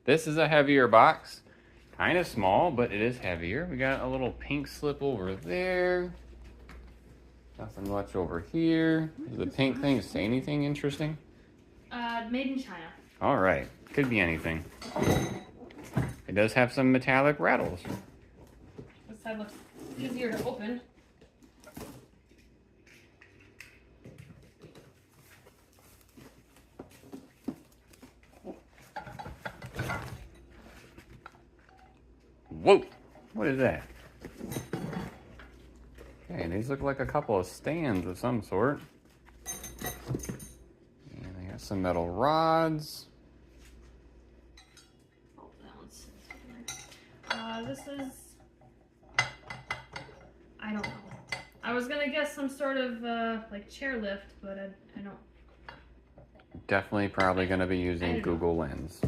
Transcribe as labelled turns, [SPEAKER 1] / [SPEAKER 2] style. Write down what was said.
[SPEAKER 1] This is a heavier box. Kind of small, but it is heavier. We got a little pink slip over there. Nothing much over here. Does the pink thing say anything interesting?
[SPEAKER 2] Made in China.
[SPEAKER 1] All right. Could be anything. It does have some metallic rattles.
[SPEAKER 2] This side looks easier to open.
[SPEAKER 1] Whoa! What is that? Okay, these look like a couple of stands of some sort. And they got some metal rods.
[SPEAKER 2] Oh, that one's this is... I don't know. I was gonna guess some sort of like chair lift, but I don't.
[SPEAKER 1] Definitely probably going to be using
[SPEAKER 2] I don't know.
[SPEAKER 1] Google Lens.